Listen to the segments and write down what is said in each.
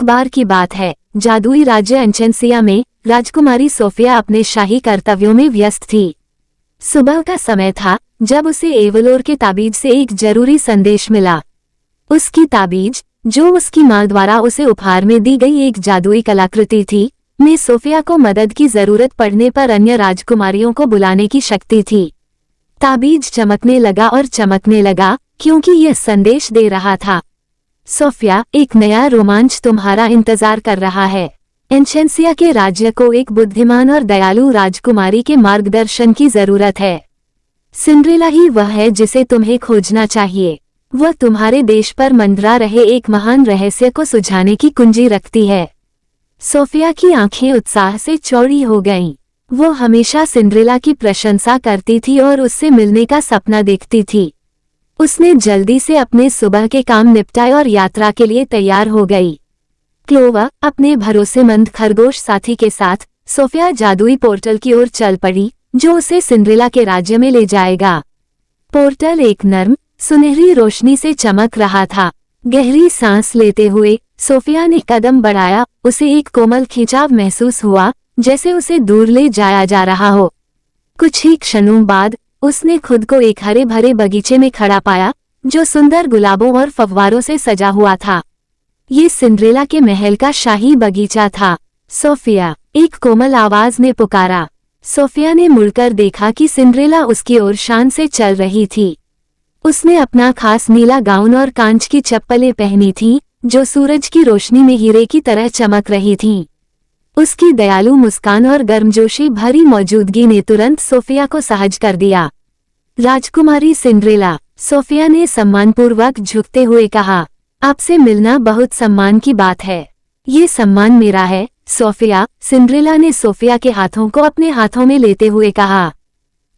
एक बार की बात है, जादुई राज्य एंचेंसिया में राजकुमारी सोफिया अपने शाही कर्तव्यों में व्यस्त थी। सुबह का समय था जब उसे एवलोर के ताबीज से एक जरूरी संदेश मिला। उसकी ताबीज, जो उसकी माँ द्वारा उसे उपहार में दी गई एक जादुई कलाकृति थी, में सोफिया को मदद की जरूरत पड़ने पर अन्य राजकुमारियों को बुलाने की शक्ति थी। ताबीज चमकने लगा और चमकने लगा क्योंकि यह संदेश दे रहा था, सोफिया, एक नया रोमांच तुम्हारा इंतजार कर रहा है। एंचेंसिया के राज्य को एक बुद्धिमान और दयालु राजकुमारी के मार्गदर्शन की जरूरत है। सिंड्रेला ही वह है जिसे तुम्हें खोजना चाहिए। वह तुम्हारे देश पर मंडरा रहे एक महान रहस्य को सुलझाने की कुंजी रखती है। सोफिया की आंखें उत्साह से चौड़ी हो गईं। वो हमेशा सिंड्रेला की प्रशंसा करती थी और उससे मिलने का सपना देखती थी। उसने जल्दी से अपने सुबह के काम निपटाए और यात्रा के लिए तैयार हो गई। क्लोवा, अपने भरोसेमंद खरगोश साथी के साथ, सोफिया जादुई पोर्टल की ओर चल पड़ी जो उसे सिंड्रेला के राज्य में ले जाएगा। पोर्टल एक नर्म, सुनहरी रोशनी से चमक रहा था। गहरी सांस लेते हुए सोफिया ने कदम बढ़ाया। उसे एक कोमल खिंचाव महसूस हुआ, जैसे उसे दूर ले जाया जा रहा हो। कुछ ही क्षणों बाद उसने खुद को एक हरे भरे बगीचे में खड़ा पाया, जो सुंदर गुलाबों और फव्वारों से सजा हुआ था। ये सिंड्रेला के महल का शाही बगीचा था। सोफिया, एक कोमल आवाज ने पुकारा। सोफिया ने मुड़कर देखा कि सिंड्रेला उसकी ओर शान से चल रही थी। उसने अपना खास नीला गाउन और कांच की चप्पलें पहनी थीं, जो सूरज की रोशनी में हीरे की तरह चमक रही थीं। उसकी दयालु मुस्कान और गर्मजोशी भरी मौजूदगी ने तुरंत सोफिया को सहज कर दिया। राजकुमारी सिंड्रेला, सोफिया ने सम्मानपूर्वक झुकते हुए कहा, आपसे मिलना बहुत सम्मान की बात है। ये सम्मान मेरा है, सोफिया। सिंड्रेला ने सोफिया के हाथों को अपने हाथों में लेते हुए कहा,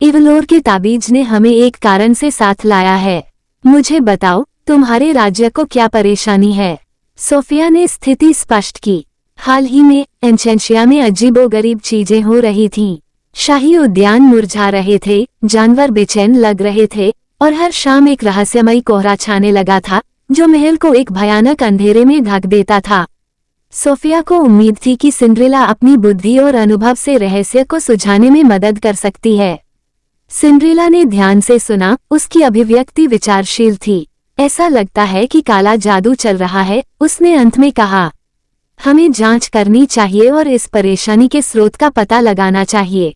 एवलोर के ताबीज ने हमें एक कारण से साथ लाया है। मुझे बताओ, तुम्हारे राज्य को क्या परेशानी है? सोफिया ने स्थिति स्पष्ट की। हाल ही में एंचेंसिया में अजीबोगरीब चीजें हो रही थीं। शाही उद्यान मुरझा रहे थे, जानवर बेचैन लग रहे थे और हर शाम एक रहस्यमयी कोहरा छाने लगा था, जो महल को एक भयानक अंधेरे में ढक देता था। सोफिया को उम्मीद थी कि सिंड्रेला अपनी बुद्धि और अनुभव से रहस्य को सुलझाने में मदद कर सकती है। सिंड्रेला ने ध्यान से सुना। उसकी अभिव्यक्ति विचारशील थी। ऐसा लगता है कि काला जादू चल रहा है, उसने अंत में कहा। हमें जांच करनी चाहिए और इस परेशानी के स्रोत का पता लगाना चाहिए।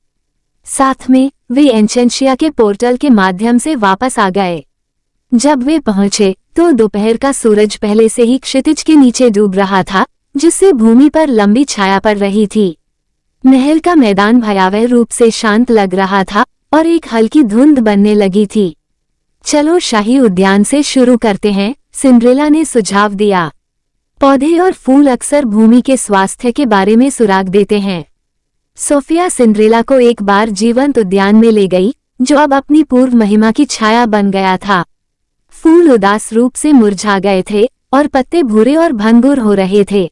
साथ में वे एंचेंसिया के पोर्टल के माध्यम से वापस आ गए। जब वे पहुंचे तो दोपहर का सूरज पहले से ही क्षितिज के नीचे डूब रहा था, जिससे भूमि पर लंबी छाया पड़ रही थी। महल का मैदान भयावह रूप से शांत लग रहा था और एक हल्की धुंध बनने लगी थी। चलो शाही उद्यान से शुरू करते हैं, सिंड्रेला ने सुझाव दिया। पौधे और फूल अक्सर भूमि के स्वास्थ्य के बारे में सुराग देते हैं। सोफिया सिंड्रेला को एक बार जीवंत उद्यान में ले गई, जो अब अपनी पूर्व महिमा की छाया बन गया था। फूल उदास रूप से मुरझा गए थे और पत्ते भूरे और भंगुर हो रहे थे।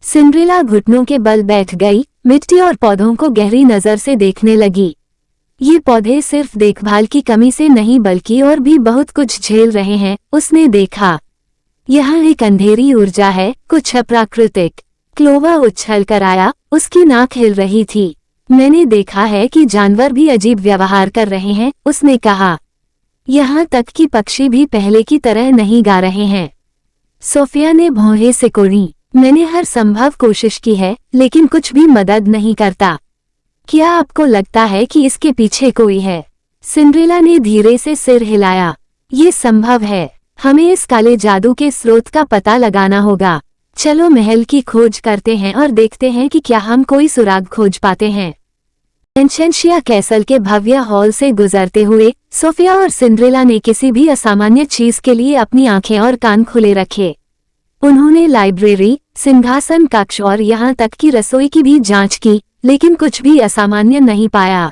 सिंड्रेला घुटनों के बल बैठ गई, मिट्टी और पौधों को गहरी नजर से देखने लगी। ये पौधे सिर्फ देखभाल की कमी से नहीं बल्कि और भी बहुत कुछ झेल रहे हैं, उसने देखा। यहाँ एक अंधेरी ऊर्जा है, कुछ अप्राकृतिक। क्लोवा उछल कर आया, उसकी नाक हिल रही थी। मैंने देखा है कि जानवर भी अजीब व्यवहार कर रहे हैं, उसने कहा। यहाँ तक कि पक्षी भी पहले की तरह नहीं गा रहे हैं। सोफिया ने भौहें सिकोड़ी। मैंने हर संभव कोशिश की है, लेकिन कुछ भी मदद नहीं करता। क्या आपको लगता है कि इसके पीछे कोई है? सिंड्रेला ने धीरे से सिर हिलाया। ये संभव है। हमें इस काले जादू के स्रोत का पता लगाना होगा। चलो महल की खोज करते हैं और देखते हैं कि क्या हम कोई सुराग खोज पाते हैं। एंचेंसिया कैसल के भव्य हॉल से गुजरते हुए सोफिया और सिंड्रेला ने किसी भी असामान्य चीज के लिए अपनी आंखें और कान खुले रखे। उन्होंने लाइब्रेरी, सिंहासन कक्ष और यहाँ तक कि रसोई की भी जांच की, लेकिन कुछ भी असामान्य नहीं पाया।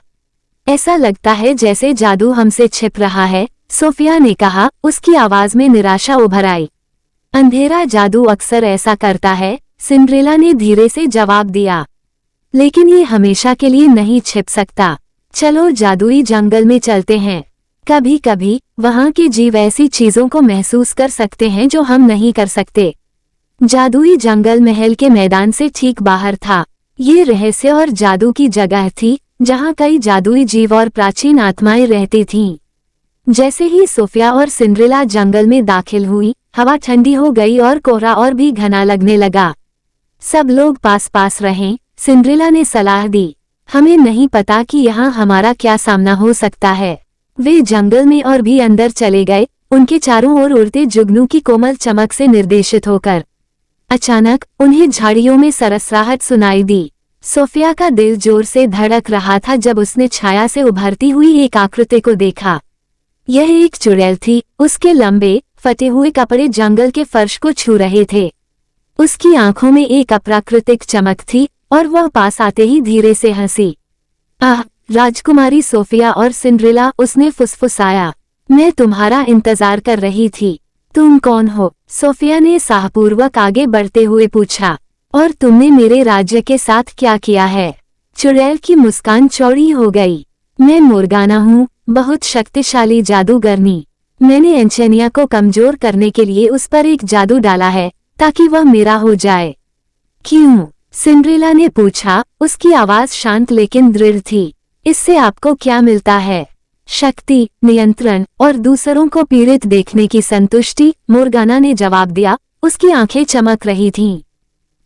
ऐसा लगता है जैसे जादू हमसे छिप रहा है, सोफिया ने कहा। उसकी आवाज में निराशा उभर आई। अंधेरा जादू अक्सर ऐसा करता है, सिंड्रेला ने धीरे से जवाब दिया। लेकिन ये हमेशा के लिए नहीं छिप सकता। चलो जादुई जंगल में चलते हैं। कभी कभी वहाँ के जीव ऐसी चीजों को महसूस कर सकते हैं जो हम नहीं कर सकते। जादुई जंगल महल के मैदान से ठीक बाहर था। ये रहस्य और जादू की जगह थी, जहाँ कई जादुई जीव और प्राचीन आत्माएं रहती थीं। जैसे ही सोफिया और सिंड्रेला जंगल में दाखिल हुई, हवा ठंडी हो गई और कोहरा और भी घना लगने लगा। सब लोग पास पास रहें, सिंड्रेला ने सलाह दी। हमें नहीं पता कि यहाँ हमारा क्या सामना हो सकता है। वे जंगल में और भी अंदर चले गए, उनके चारों ओर उड़ते जुगनू की कोमल चमक से निर्देशित होकर। अचानक उन्हें झाड़ियों में सरसराहट सुनाई दी। सोफिया का दिल जोर से धड़क रहा था जब उसने छाया से उभरती हुई एक आकृति को देखा। यह एक चुड़ैल थी। उसके लंबे फटे हुए कपड़े जंगल के फर्श को छू रहे थे। उसकी आंखों में एक अप्राकृतिक चमक थी और वह पास आते ही धीरे से हंसी। आह, राजकुमारी सोफिया और सिंड्रेला, उसने फुसफुसाया। मैं तुम्हारा इंतजार कर रही थी। तुम कौन हो? सोफिया ने साहपूर्वक आगे बढ़ते हुए पूछा। और तुमने मेरे राज्य के साथ क्या किया है? चुड़ैल की मुस्कान चौड़ी हो गई। मैं मोर्गाना हूँ, बहुत शक्तिशाली जादूगरनी। मैंने एंचेनिया को कमजोर करने के लिए उस पर एक जादू डाला है ताकि वह मेरा हो जाए। क्यों? सिंड्रेला ने पूछा। उसकी आवाज शांत लेकिन दृढ़ थी। इससे आपको क्या मिलता है? शक्ति, नियंत्रण और दूसरों को पीड़ित देखने की संतुष्टि, मोर्गाना ने जवाब दिया। उसकी आंखें चमक रही थीं।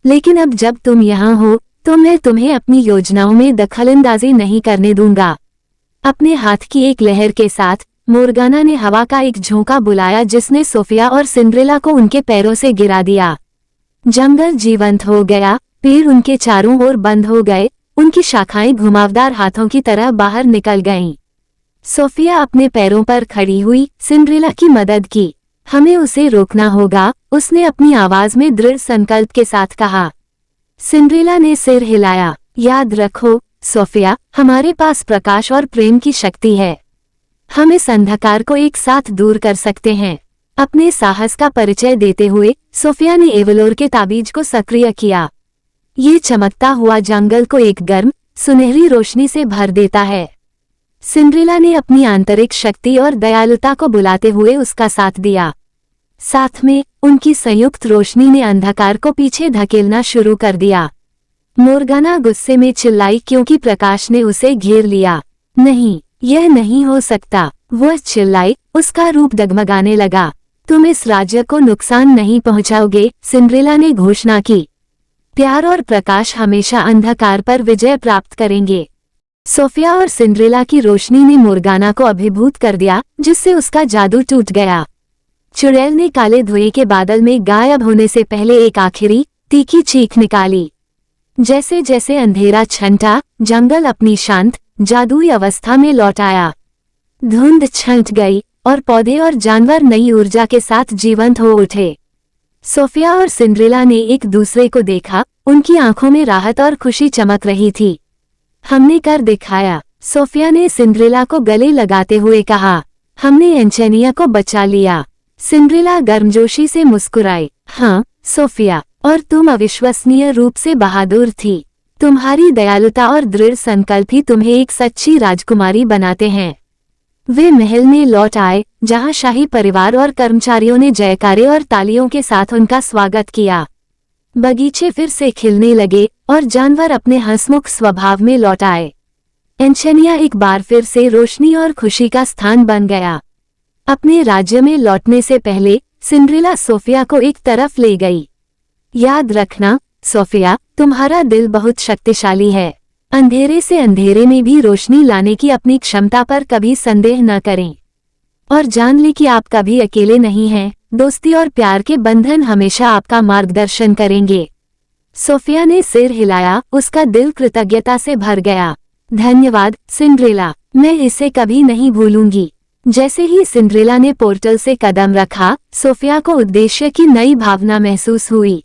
लेकिन अब जब तुम यहाँ हो तो मैं तुम्हें अपनी योजनाओं में दखलंदाजी नहीं करने दूंगा। अपने हाथ की एक लहर के साथ मोर्गाना ने हवा का एक झोंका बुलाया जिसने सोफिया और सिंड्रेला को उनके पैरों से गिरा दिया। जंगल जीवंत हो गया। पेड़ उनके चारों ओर बंद हो गए। उनकी शाखाएं घुमावदार हाथों की तरह बाहर निकल गईं। सोफिया अपने पैरों पर खड़ी हुई, सिंड्रेला की मदद की। हमें उसे रोकना होगा, उसने अपनी आवाज में दृढ़ संकल्प के साथ कहा। सिंड्रेला ने सिर हिलाया। याद रखो सोफिया, हमारे पास प्रकाश और प्रेम की शक्ति है। हम इस अंधकार को एक साथ दूर कर सकते हैं। अपने साहस का परिचय देते हुए सोफिया ने एवलोर के ताबीज को सक्रिय किया। ये चमकता हुआ जंगल को एक गर्म, सुनहरी रोशनी से भर देता है। सिंड्रेला ने अपनी आंतरिक शक्ति और दयालुता को बुलाते हुए उसका साथ दिया। साथ में उनकी संयुक्त रोशनी ने अंधकार को पीछे धकेलना शुरू कर दिया। मोर्गाना गुस्से में चिल्लाई क्योंकि प्रकाश ने उसे घेर लिया। नहीं, यह नहीं हो सकता, वह चिल्लाई। उसका रूप डगमगाने लगा। तुम इस राज्य को नुकसान नहीं पहुंचाओगे, सिंड्रेला ने घोषणा की। प्यार और प्रकाश हमेशा अंधकार पर विजय प्राप्त करेंगे। सोफिया और सिंड्रेला की रोशनी ने मोर्गाना को अभिभूत कर दिया, जिससे उसका जादू टूट गया। चुड़ैल ने काले धुएं के बादल में गायब होने से पहले एक आखिरी तीखी चीख निकाली। जैसे जैसे अंधेरा छंटा, जंगल अपनी शांत, जादुई अवस्था में लौट आया। धुंध छंट गई और पौधे और जानवर नई ऊर्जा के साथ जीवंत हो उठे। सोफिया और सिंड्रेला ने एक दूसरे को देखा। उनकी आंखों में राहत और खुशी चमक रही थी। हमने कर दिखाया, सोफिया ने सिंड्रेला को गले लगाते हुए कहा। हमने एंचेनिया को बचा लिया। सिंड्रेला गर्मजोशी से मुस्कुराई। हाँ सोफिया, और तुम अविश्वसनीय रूप से बहादुर थी। तुम्हारी दयालुता और दृढ़ संकल्प ही तुम्हें एक सच्ची राजकुमारी बनाते हैं। वे महल में लौट आए, जहां शाही परिवार और कर्मचारियों ने जयकारे और तालियों के साथ उनका स्वागत किया। बगीचे फिर से खिलने लगे और जानवर अपने हंसमुख स्वभाव में लौट आए। एंचेनिया एक बार फिर से रोशनी और खुशी का स्थान बन गया। अपने राज्य में लौटने से पहले सिंड्रेला सोफिया को एक तरफ ले गई। याद रखना सोफिया, तुम्हारा दिल बहुत शक्तिशाली है। अंधेरे से अंधेरे में भी रोशनी लाने की अपनी क्षमता पर कभी संदेह न करें। और जान ले कि आप कभी अकेले नहीं हैं। दोस्ती और प्यार के बंधन हमेशा आपका मार्गदर्शन करेंगे। सोफिया ने सिर हिलाया। उसका दिल कृतज्ञता से भर गया। धन्यवाद सिंड्रेला, मैं इसे कभी नहीं भूलूंगी। जैसे ही सिंड्रेला ने पोर्टल से कदम रखा, सोफिया को उद्देश्य की नई भावना महसूस हुई।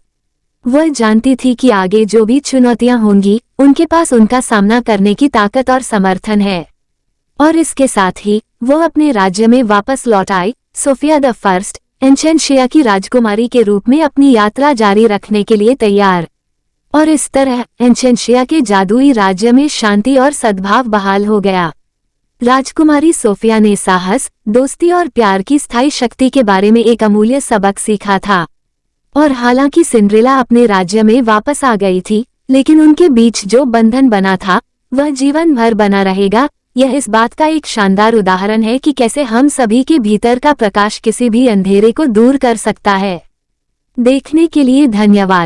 वह जानती थी कि आगे जो भी चुनौतियां होंगी, उनके पास उनका सामना करने की ताकत और समर्थन है। और इसके साथ ही वह अपने राज्य में वापस लौट आई, सोफिया द फर्स्ट, एंचेंशिया की राजकुमारी के रूप में अपनी यात्रा जारी रखने के लिए तैयार। और इस तरह एंचेंशिया के जादुई राज्य में शांति और सद्भाव बहाल हो गया। राजकुमारी सोफिया ने साहस, दोस्ती और प्यार की स्थायी शक्ति के बारे में एक अमूल्य सबक सीखा था। और हालांकि सिंड्रेला अपने राज्य में वापस आ गई थी, लेकिन उनके बीच जो बंधन बना था वह जीवन भर बना रहेगा। यह इस बात का एक शानदार उदाहरण है कि कैसे हम सभी के भीतर का प्रकाश किसी भी अंधेरे को दूर कर सकता है। देखने के लिए धन्यवाद।